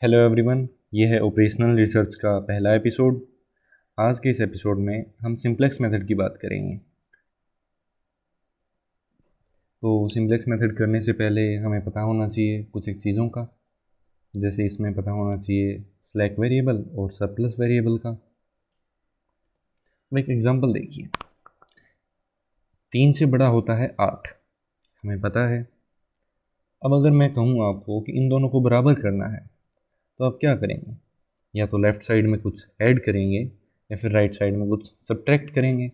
Hello everyone, ये है operational research का पहला एपिसोड। आज के इस एपिसोड में हम सिंप्लेक्स मेथड की बात करेंगे। तो सिंप्लेक्स मेथड करने से पहले हमें पता होना चाहिए कुछ एक चीज़ों का, जैसे इसमें पता होना चाहिए स्लैक वेरिएबल और सरप्लस वेरिएबल का। अब एक एग्जांपल देखिए, 3 से बड़ा होता है 8, हमें पता है। अब अगर मैं कहूँ आपको कि इन दोनों को बराबर करना है तो आप क्या करेंगे? या तो लेफ़्ट साइड में कुछ ऐड करेंगे या फिर राइट साइड में कुछ सब्ट्रैक्ट करेंगे।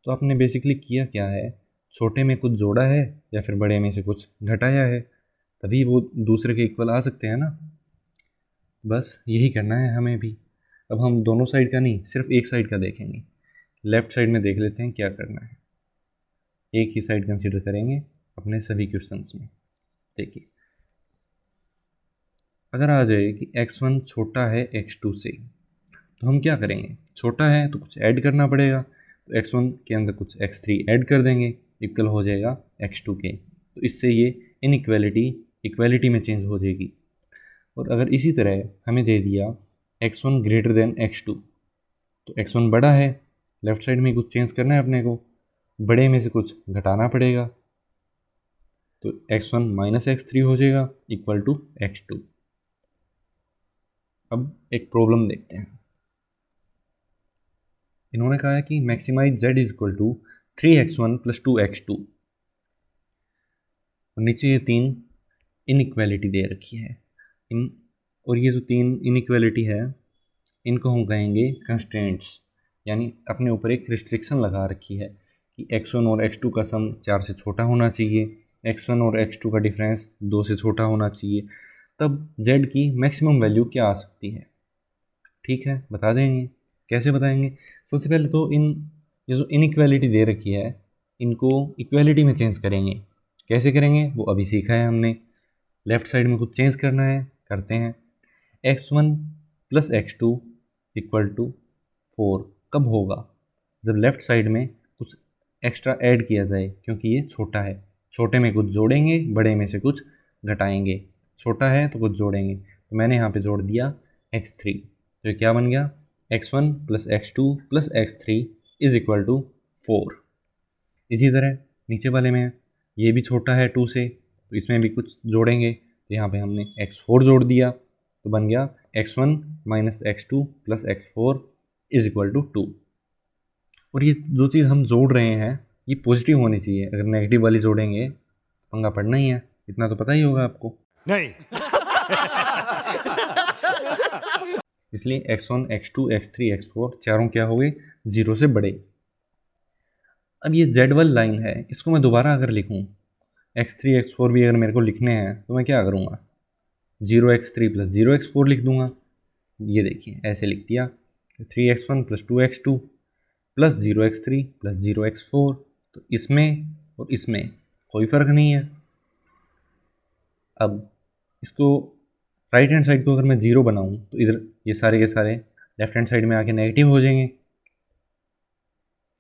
तो आपने बेसिकली किया क्या है, छोटे में कुछ जोड़ा है या फिर बड़े में से कुछ घटाया है, तभी वो दूसरे के इक्वल आ सकते हैं ना। बस यही करना है हमें भी। अब हम दोनों साइड का नहीं, सिर्फ एक साइड का देखेंगे। लेफ़्ट साइड में देख लेते हैं क्या करना है। एक ही साइड कंसिडर करेंगे अपने सभी क्वेश्चंस में। देखिए, अगर आ जाए कि x1 छोटा है x2 से, तो हम क्या करेंगे? छोटा है तो कुछ ऐड करना पड़ेगा, तो x1 के अंदर कुछ x3 ऐड कर देंगे, इक्वल हो जाएगा x2 के। तो इससे ये इनइक्वालिटी इक्वालिटी में चेंज हो जाएगी। और अगर इसी तरह हमें दे दिया x1 ग्रेटर देन x2, तो x1 बड़ा है, लेफ्ट साइड में कुछ चेंज करना है अपने को, बड़े में से कुछ घटाना पड़ेगा, तो x1 माइनस x3 हो जाएगा इक्वल टू x2। अब एक प्रॉब्लम देखते हैं। इन्होंने कहा है कि maximise z is equal to 3x1 plus 2x2। और नीचे ये 3 इनइक्वालिटी दे रखी है और ये जो 3 इनइक्वालिटी है, इनको हम कहेंगे कंस्ट्रेंट्स, यानी अपने ऊपर एक रिस्ट्रिक्शन लगा रखी है कि x1 और x2 का सम 4 से छोटा होना चाहिए, x1 और x2 का डिफरेंस 2 से छोटा होना चाहिए, तब z की मैक्सिमम वैल्यू क्या आ सकती है। ठीक है, बता देंगे। कैसे बताएंगे? सबसे पहले तो ये जो इनइक्वालिटी दे रखी है, इनको इक्वालिटी में चेंज करेंगे। कैसे करेंगे वो अभी सीखा है हमने। लेफ्ट साइड में कुछ चेंज करना है, करते हैं। x1 plus x2 equal to 4 कब होगा? जब लेफ्ट साइड में कुछ एक्स्ट्रा ऐड किया जाए, क्योंकि ये छोटा है। छोटे में कुछ जोड़ेंगे, बड़े में से कुछ घटाएंगे। छोटा है तो कुछ जोड़ेंगे, तो मैंने यहाँ पे जोड़ दिया x3। तो ये क्या बन गया? x1 plus x2 plus x3 is equal to 4। इसी तरह नीचे वाले में ये भी छोटा है 2 से, तो इसमें भी कुछ जोड़ेंगे, तो यहाँ पे हमने x4 जोड़ दिया, तो बन गया x1 minus x2 plus x4 is equal to 2। और ये जो चीज़ हम जोड़ रहे हैं ये पॉजिटिव होनी चाहिए। अगर नेगेटिव वाली जोड़ेंगे पंगा पड़ना ही है, इतना तो पता ही होगा आपको। नहीं। इसलिए x1 x2 x3 x4 चारों क्या हो गए? 0 से बड़े। अब ये z1 लाइन है, इसको मैं दोबारा अगर लिखूँ, x3 x4 भी अगर मेरे को लिखने हैं तो मैं क्या करूँगा? 0x3 प्लस 0x4 लिख दूंगा। ये देखिए ऐसे लिख दिया, 3x1 plus 2x2 plus 0x3 plus 0x4। तो इसमें और इसमें कोई फ़र्क नहीं है। अब इसको राइट हैंड साइड को अगर मैं 0 बनाऊँ तो इधर ये सारे के सारे लेफ्ट हैंड साइड में आके नेगेटिव हो जाएंगे।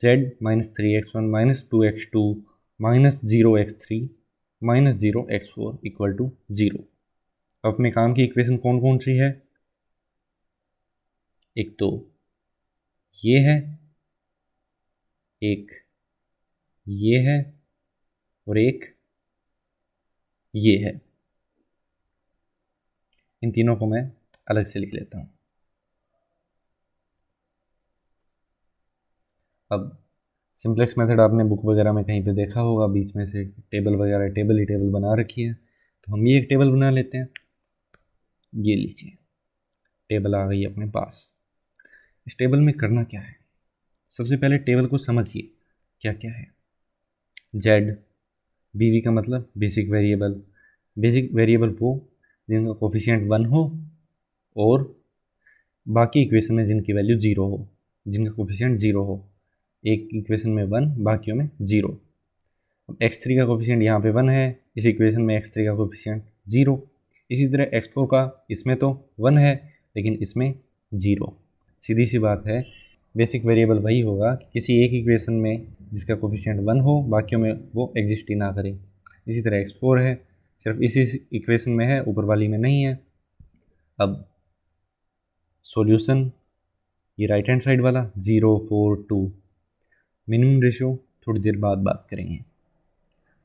z minus 3x1 minus 2x2 minus 0x3 minus 0x4 equal to 0। अब अपने काम की इक्वेशन कौन कौन सी है? एक तो ये है, एक ये है, और एक ये है। इन तीनों को मैं अलग से लिख लेता हूँ। अब सिंप्लेक्स मेथड आपने बुक वगैरह में कहीं पे देखा होगा, बीच में से टेबल वगैरह टेबल ही टेबल बना रखी है, तो हम भी एक टेबल बना लेते हैं। ये लीजिए, टेबल आ गई अपने पास। इस टेबल में करना क्या है? सबसे पहले टेबल को समझिए क्या क्या है। z, bv का मतलब बेसिक वेरिएबल। बेसिक वेरिएबल वो जिनका कोफिशिएंट 1 हो और बाकी इक्वेशन में जिनकी वैल्यू 0 हो, जिनका कोफिशिएंट 0 हो। एक इक्वेशन में 1, बाकियों में 0। अब x3 का कोफिशिएंट यहाँ पे 1 है, इस इक्वेशन में x3 का कोफिशिएंट 0। इसी तरह x4 का इसमें तो 1 है लेकिन इसमें 0। सीधी सी बात है, बेसिक वेरिएबल वही होगा कि किसी एक इक्वेशन में जिसका कोफिशिएंट 1 हो, बाकियों में वो एग्जिस्ट ही ना करे। इसी तरह x4 है, सिर्फ इसी इक्वेशन में है, ऊपर वाली में नहीं है। अब सॉल्यूशन ये राइट हैंड साइड वाला 0 4 2, मिनिमम रेशियो थोड़ी देर बाद बात करेंगे।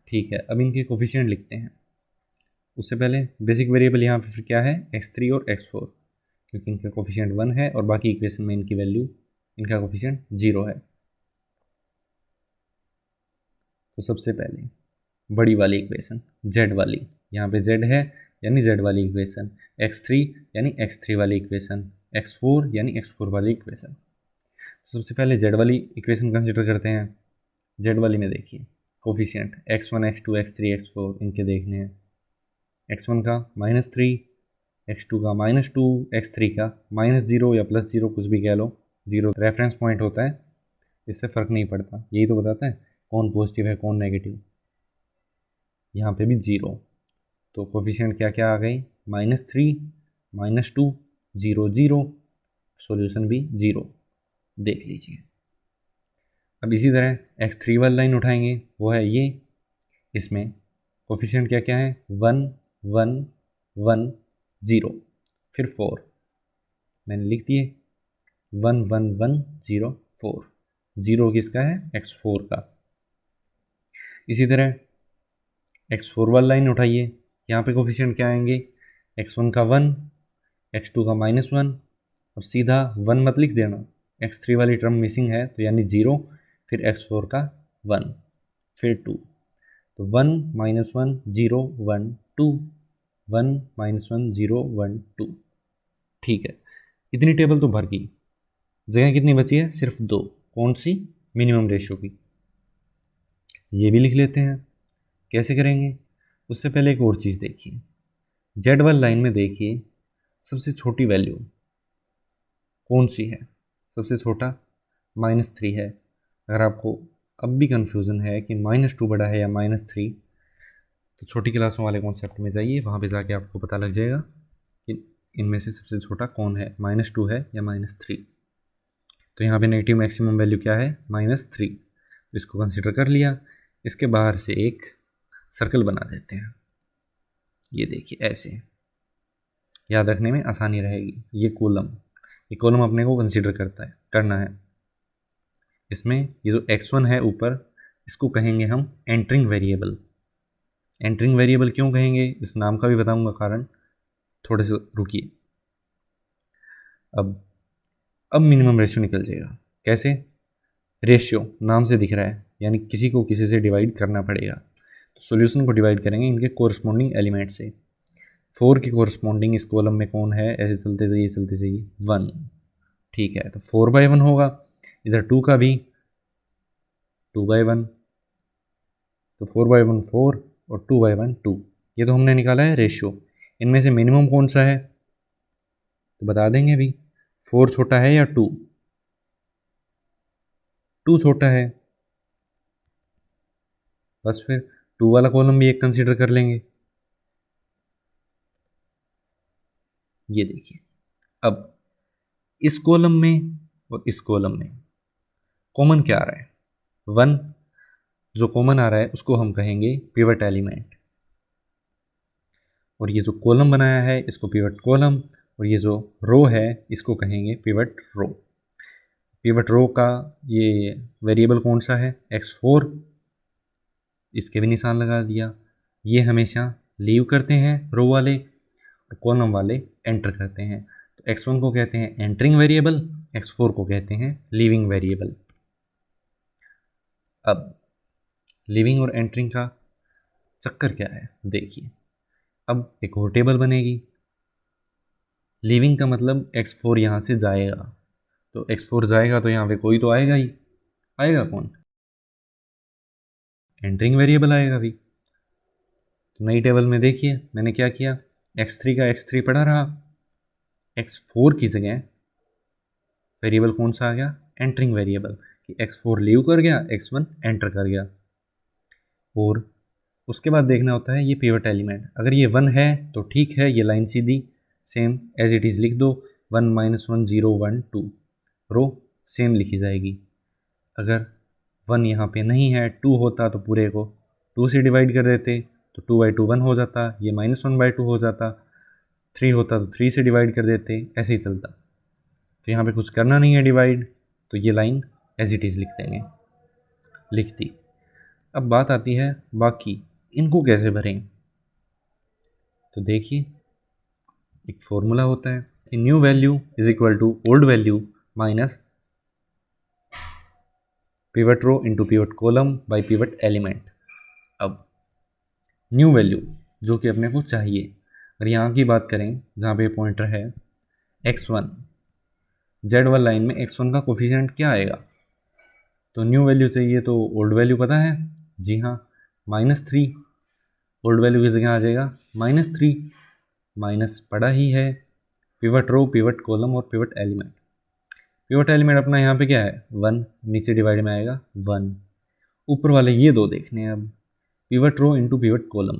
ठीक है, अब इनके कोफिशिएंट लिखते हैं। उससे पहले बेसिक वेरिएबल यहाँ पे फिर क्या है, x3 और x4, क्योंकि इनका कोफिशिएंट 1 है और बाकी इक्वेशन में इनकी वैल्यू, इनका कोफिशिएंट 0 है। तो सबसे पहले बड़ी वाली इक्वेशन z वाली, यहाँ पे z है यानी z वाली इक्वेशन, x3 यानी x3 वाली इक्वेशन, x4 यानी x4 वाली इक्वेशन। तो सबसे पहले z वाली इक्वेशन कंसिडर करते हैं। z वाली में देखिए coefficient x1 x2 x3 x4 इनके देखने हैं। x1 का -3, x2 का -2, x3 का -0 या +0, कुछ भी कह लो, 0 रेफरेंस पॉइंट होता है, इससे फ़र्क नहीं पड़ता, यही तो बताता है कौन पॉजिटिव है कौन नेगेटिव। यहाँ पे भी 0, तो कोफिशिएंट क्या क्या आ गई, -3 -2 0 0, सॉल्यूशन भी 0, देख लीजिए। अब इसी तरह x3 वाली लाइन उठाएंगे, वो है ये, इसमें कोफिशिएंट क्या क्या है, 1 1 1 0, फिर 4 मैंने लिख दिए, 1 1 1 0 4, 0 किसका है, x4 का। इसी तरह x4 वाली लाइन उठाइए, यहाँ पे कोफिशिएंट क्या आएंगे, x1 का 1, x2 का -1, अब सीधा 1 मत लिख देना, x3 वाली टर्म मिसिंग है तो यानी 0, फिर x4 का 1, फिर 2, तो 1 -1 0 1 2, 1 -1 0 1 2। ठीक है, इतनी टेबल तो भर गई, जगह कितनी बची है, सिर्फ 2, कौन सी, मिनिमम रेशियो की। ये भी लिख लेते हैं, कैसे करेंगे, उससे पहले एक और चीज़ देखिए, जेड वाली लाइन में देखिए सबसे छोटी वैल्यू कौन सी है, सबसे छोटा -3 है। अगर आपको अब भी कन्फ्यूज़न है कि -2 बड़ा है या -3, तो छोटी क्लासों वाले कॉन्सेप्ट में जाइए, वहाँ पे जाके आपको पता लग जाएगा कि इनमें से सबसे छोटा कौन है, -2 है या -3। तो यहाँ पे नेगेटिव मैक्सिमम वैल्यू क्या है, -3, तो इसको कंसिडर कर लिया। इसके बाहर से एक सर्कल बना देते हैं, ये देखिए ऐसे, याद रखने में आसानी रहेगी। ये कॉलम अपने को कंसिडर करना है। इसमें ये जो x1 है ऊपर, इसको कहेंगे हम एंटरिंग वेरिएबल। एंटरिंग वेरिएबल क्यों कहेंगे, इस नाम का भी बताऊंगा कारण, थोड़े से रुकिए। अब मिनिमम रेशियो निकल जाएगा, कैसे, रेशियो नाम से दिख रहा है, यानी किसी को किसी से डिवाइड करना पड़ेगा। तो सॉल्यूशन को डिवाइड करेंगे इनके कोरस्पॉन्डिंग एलिमेंट से। 4 के कोरस्पॉन्डिंग इस कॉलम में कौन है, ऐसे चलते जाइए 1, ठीक है, तो 4/1 होगा। इधर 2 का भी 2/1, तो 4/1 4 और 2/1 2, ये तो हमने निकाला है रेशियो। इनमें से मिनिमम कौन सा है, तो बता देंगे भी, 4 छोटा है या 2, 2 छोटा है, बस फिर 2 वाला कॉलम भी एक कंसीडर कर लेंगे। ये देखिए, अब इस कॉलम में और इस कॉलम में कॉमन क्या आ रहा है, 1, जो कॉमन आ रहा है उसको हम कहेंगे पिवट एलिमेंट, और ये जो कॉलम बनाया है इसको पिवट कॉलम, और ये जो रो है इसको कहेंगे पिवट रो। पिवट रो का ये वेरिएबल कौन सा है, x4, इसके भी निशान लगा दिया। ये हमेशा लीव करते हैं रो वाले, और कॉलम वाले एंटर करते हैं। तो x1 को कहते हैं एंटरिंग वेरिएबल, x4 को कहते हैं लीविंग वेरिएबल। अब लीविंग और एंटरिंग का चक्कर क्या है, देखिए, अब एक और टेबल बनेगी। लीविंग का मतलब x4 यहाँ से जाएगा, तो x4 जाएगा तो यहाँ पे कोई तो आएगा ही, आएगा कौन, एंटरिंग वेरिएबल आएगा भी। तो नई टेबल में देखिए मैंने क्या किया, x3 का x3 पड़ा रहा, x4 की जगह वेरिएबल कौन सा आ गया, एंटरिंग वेरिएबल, कि x4 लीव कर गया, x1 एंटर कर गया। और उसके बाद देखना होता है ये पिवट एलिमेंट, अगर ये 1 है तो ठीक है, ये लाइन सीधी सेम एज इट इज़ लिख दो, 1 -1 0 1 2, रो सेम लिखी जाएगी। अगर 1 यहाँ पे नहीं है, 2 होता तो पूरे को 2 से डिवाइड कर देते, तो 2/2 1 हो जाता, ये -1/2 हो जाता, 3 होता तो 3 से डिवाइड कर देते, ऐसे ही चलता। तो यहाँ पे कुछ करना नहीं है डिवाइड, तो ये लाइन एज इट इज़ लिख देंगे, लिख दी। अब बात आती है बाकी, इनको कैसे भरें। तो देखिए एक फॉर्मूला होता है कि new value is equal to old value minus pivot row into pivot column by pivot element. अब न्यू वैल्यू जो कि अपने को चाहिए, अगर यहाँ की बात करें जहाँ पे पॉइंटर है x1, z1 लाइन में x1 का कोफिशिएंट क्या आएगा, तो न्यू वैल्यू चाहिए तो ओल्ड वैल्यू पता है, जी हाँ -3, ओल्ड वैल्यू की जगह आ जाएगा -3, माइनस पड़ा ही है, पिवट रो पिवट कॉलम और पिवट एलिमेंट। पिवट एलिमेंट अपना यहाँ पे क्या है 1, नीचे डिवाइड में आएगा 1, ऊपर वाले ये दो देखने हैं। अब pivot row into pivot column,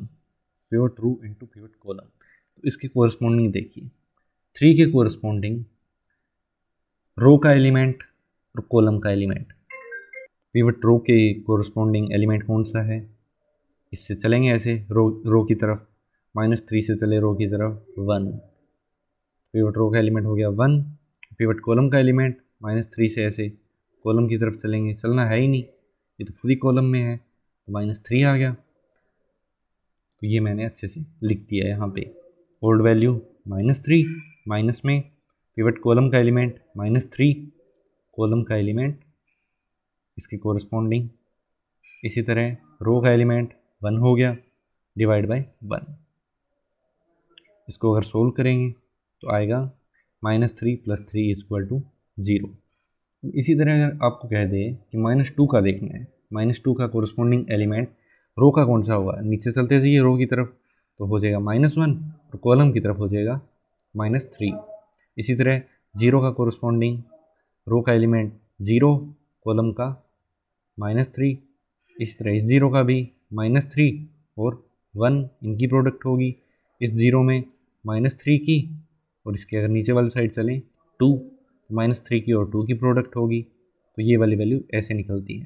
pivot row into pivot column, तो इसके कोरस्पॉन्डिंग देखिए 3 के कोरस्पॉन्डिंग रो का एलिमेंट और कॉलम का एलिमेंट। पिवट रो के कोरस्पॉन्डिंग एलिमेंट कौन सा है, इससे चलेंगे ऐसे रो की तरफ, -3 से चले रो की तरफ 1, पिवट रो का एलिमेंट हो गया 1, पिवट कॉलम का एलिमेंट -3 से ऐसे कॉलम की तरफ चलेंगे, चलना है ही नहीं, ये तो खुद ही कॉलम में है, तो -3 आ गया। तो ये मैंने अच्छे से लिख दिया है यहाँ पे, ओल्ड वैल्यू -3, माइनस में पिवट कॉलम का एलिमेंट -3, कॉलम का एलिमेंट इसके कोरस्पॉन्डिंग, इसी तरह रो का एलिमेंट 1 हो गया डिवाइड बाय 1। इसको अगर सोल्व करेंगे तो आएगा -3 + 3 = 0। इसी तरह अगर आपको कह दे कि -2 का देखना है, -2 का कोरस्पॉन्डिंग एलिमेंट रो का कौन सा होगा, नीचे चलते जाइए रो की तरफ तो हो जाएगा -1 और कॉलम की तरफ हो जाएगा -3। इसी तरह 0 का कोरस्पॉन्डिंग रो का एलिमेंट 0, कॉलम का -3, इस तरह इस 0 का भी -3 और 1 इनकी प्रोडक्ट होगी, इस 0 में -3 की और इसके अगर नीचे वाली साइड चलें 2, -3 की और 2 की प्रोडक्ट होगी, तो ये वाली वैल्यू ऐसे निकलती है।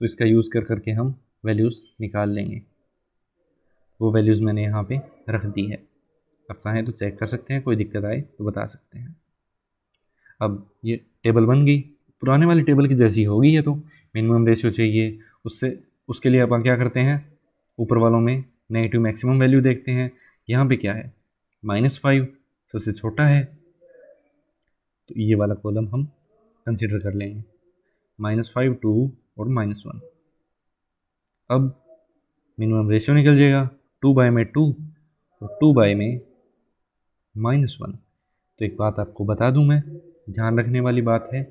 तो इसका यूज़ कर करके हम वैल्यूज़ निकाल लेंगे। वो वैल्यूज़ मैंने यहाँ पे रख दी है, आप चाहें तो चेक कर सकते हैं, कोई दिक्कत आए तो बता सकते हैं। अब ये टेबल बन गई, पुराने वाली टेबल की जैसी होगी ये, तो मिनिमम रेशियो चाहिए, उसके लिए अपन क्या करते हैं, ऊपर वालों में नेगेटिव मैक्सिमम वैल्यू देखते हैं। यहाँ पे क्या है -5 सबसे छोटा है, तो ये वाला कॉलम हम कंसिडर कर लेंगे, -5, 2 और -1। अब मिनिमम रेशियो निकल जाएगा, 2 बाय में 2 और 2 बाय में -1। तो एक बात आपको बता दूं मैं, ध्यान रखने वाली बात है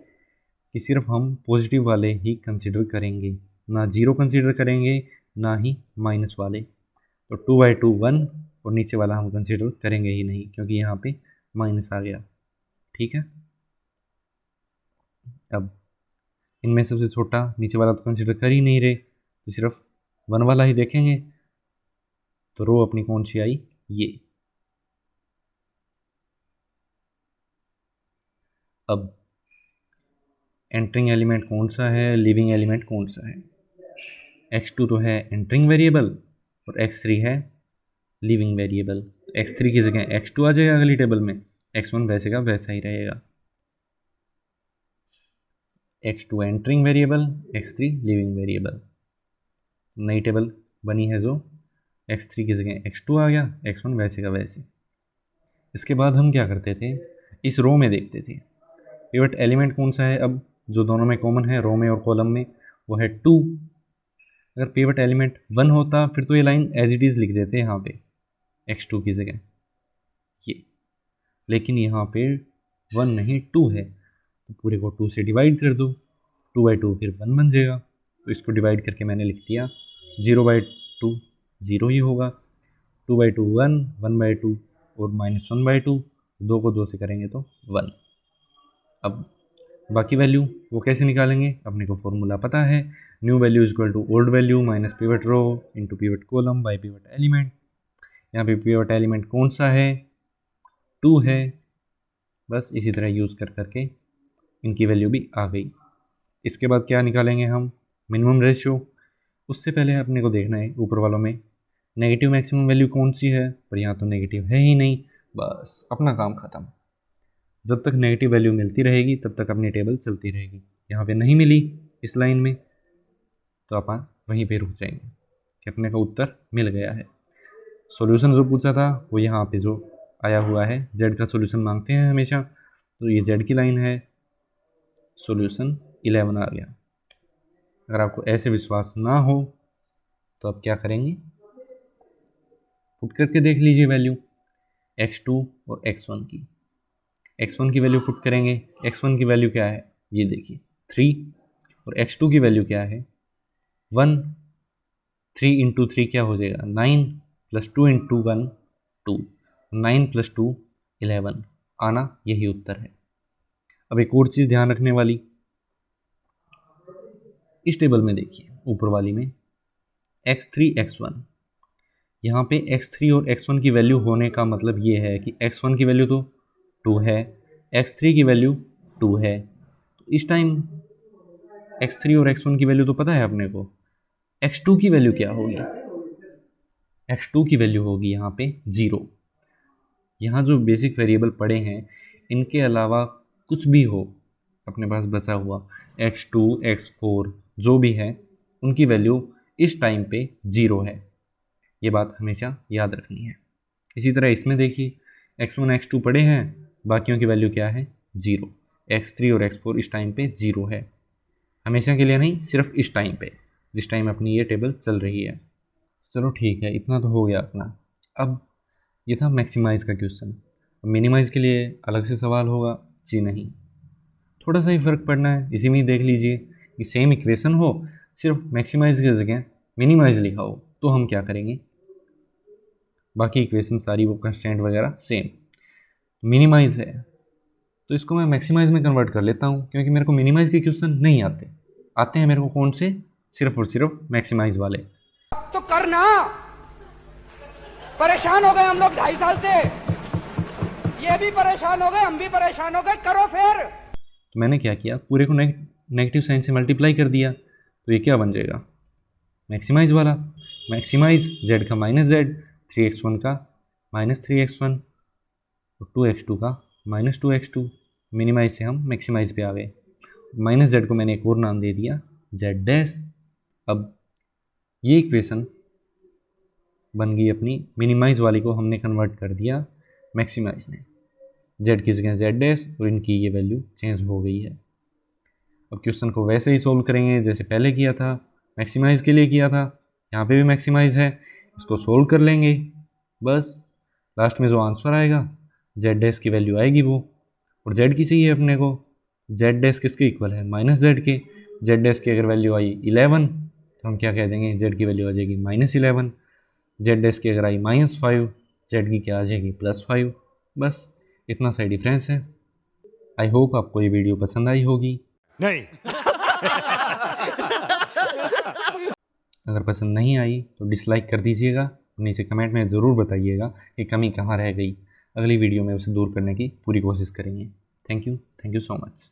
कि सिर्फ हम पॉजिटिव वाले ही कंसिडर करेंगे, ना 0 कंसिडर करेंगे ना ही माइनस वाले। तो 2/2 1 और नीचे वाला हम कंसिडर करेंगे ही नहीं, क्योंकि यहाँ पे माइनस आ गया। ठीक है, अब इनमें सबसे छोटा नीचे वाला तो कंसिडर कर ही नहीं रहे, तो सिर्फ 1 वाला ही देखेंगे। तो रो अपनी कौन सी आई, ये। अब एंटरिंग एलिमेंट कौन सा है, लिविंग एलिमेंट कौन सा है। x2 तो है एंटरिंग वेरिएबल और x3 है लिविंग वेरिएबल। तो x3 की जगह x2 आ जाएगा अगली टेबल में, x1 वैसे का वैसा ही रहेगा। x2 entering variable, x3 leaving variable. नई टेबल बनी है जो x3 की जगह x2 आ गया, x1 वैसे का वैसे। इसके बाद हम क्या करते थे, इस रो में देखते थे पिवट एलिमेंट कौन सा है। अब जो दोनों में कॉमन है रो में और कॉलम में, वो है 2। अगर पिवट एलिमेंट 1 होता फिर तो ये लाइन एज इट इज़ लिख देते यहाँ पे x2 की जगह ये, लेकिन यहाँ पे 1 नहीं 2 है, तो पूरे को 2 से डिवाइड कर दो, 2/2 फिर 1 बन जाएगा। तो इसको डिवाइड करके मैंने लिख दिया 0/2 0 ही होगा, 2/2 1, 1/2 और -1/2, 2 को 2 से करेंगे तो 1। अब बाकी वैल्यू वो कैसे निकालेंगे, अपने को फॉर्मूला पता है, new value equal to old value minus pivot row into pivot column by pivot element. यहाँ पे पिवट एलिमेंट कौन सा है, 2 है। बस इसी तरह यूज़ कर करके इनकी वैल्यू भी आ गई। इसके बाद क्या निकालेंगे हम, मिनिमम रेशियो। उससे पहले अपने को देखना है ऊपर वालों में नेगेटिव मैक्सिमम वैल्यू कौन सी है, पर यहाँ तो नेगेटिव है ही नहीं, बस अपना काम ख़त्म। जब तक नेगेटिव वैल्यू मिलती रहेगी तब तक अपनी टेबल चलती रहेगी। यहाँ पे नहीं मिली इस लाइन में तो अपन वहीं पे रुक जाएंगे कि अपने का उत्तर मिल गया है। सॉल्यूशन जो पूछा था वो यहाँ पे जो आया हुआ है, जेड का सॉल्यूशन मांगते हैं हमेशा, तो ये जेड की लाइन है, सॉल्यूशन 11 आ गया। अगर आपको ऐसे विश्वास ना हो तो आप क्या करेंगे, पुट करके देख लीजिए वैल्यू x2 और x1 की। x1 की वैल्यू पुट करेंगे, x1 की वैल्यू क्या है ये देखिए 3, और x2 की वैल्यू क्या है 1। 3 इंटू 3 क्या हो जाएगा 9, प्लस 2 इंटू 1 2, 9 प्लस 2 11 आना, यही उत्तर है। अब एक और चीज़ ध्यान रखने वाली, इस टेबल में देखिए ऊपर वाली में x3 x1, यहाँ पे x3 और x1 की वैल्यू होने का मतलब ये है कि x1 की वैल्यू तो 2 है, x3 की वैल्यू 2 है, तो इस टाइम x3 और x1 की वैल्यू तो पता है अपने को, x2 की वैल्यू क्या होगी, x2 की वैल्यू होगी यहाँ पे 0। यहाँ जो बेसिक वेरिएबल पड़े हैं इनके अलावा कुछ भी हो अपने पास बचा हुआ, x2 x4 जो भी है उनकी वैल्यू इस टाइम पे 0 है, ये बात हमेशा याद रखनी है। इसी तरह इसमें देखिए x1 x2 पड़े हैं, बाकियों की वैल्यू क्या है 0, x3 और x4 इस टाइम पे 0 है, हमेशा के लिए नहीं, सिर्फ इस टाइम पे जिस टाइम अपनी ये टेबल चल रही है। चलो ठीक है, इतना तो हो गया अपना। अब ये था मैक्सिमाइज़ का क्वेश्चन, मिनिमाइज़ के लिए अलग से सवाल होगा जी नहीं, थोड़ा सा ही फ़र्क पड़ना है। इसी में ही देख लीजिए कि सेम इक्वेशन हो, सिर्फ मैक्सिमाइज़ की जगह मिनिमाइज़ लिखा हो, तो हम क्या करेंगे, बाकी इक्वेशन सारी वो कंस्टेंट वगैरह सेम, मिनिमाइज़ है तो इसको मैं मैक्सिमाइज़ में कन्वर्ट कर लेता हूँ, क्योंकि मेरे को मिनिमाइज़ के क्वेश्चन नहीं आते, आते हैं मेरे को कौन से, सिर्फ और सिर्फ मैक्सिमाइज़ वाले। तो करना, परेशान हो गए हम लोग 2.5 साल से, ये भी परेशान हो गए, हम भी परेशान हो गए, करो फिर। तो मैंने क्या किया, पूरे को नेगेटिव साइन से मल्टीप्लाई कर दिया, तो ये क्या बन जाएगा मैक्सिमाइज़ वाला, मैक्सिमाइज़ z का माइनस z, 3x1 का माइनस 3x1 और 2x2 का माइनस 2x2, मिनिमाइज से हम मैक्सिमाइज़ पे आ गए। माइनस z को मैंने एक और नाम दे दिया z डैश। अब ये इक्वेशन बन गई अपनी, मिनिमाइज वाली को हमने कन्वर्ट कर दिया मैक्सिमाइज में, z की जगह z डैश और इनकी ये वैल्यू चेंज हो गई है। अब क्वेश्चन को वैसे ही सोल्व करेंगे जैसे पहले किया था, मैक्सिमाइज के लिए किया था, यहाँ पे भी मैक्सिमाइज है, इसको सोल्व कर लेंगे, बस लास्ट में जो आंसर आएगा z डैश की वैल्यू आएगी वो, और z की चाहिए अपने को, z डैश किसके इक्वल है माइनस z के, z डैश की अगर वैल्यू आई 11 तो हम क्या कह देंगे z की वैल्यू आ जाएगी -11, z डैश की अगर आई -5, z की क्या आ जाएगी +5, बस इतना सा डिफरेंस है। आई होप आपको ये वीडियो पसंद आई होगी। नहीं अगर पसंद नहीं आई तो डिसलाइक कर दीजिएगा, नीचे कमेंट में ज़रूर बताइएगा कि कमी कहाँ रह गई, अगली वीडियो में उसे दूर करने की पूरी कोशिश करेंगे। Thank you so much.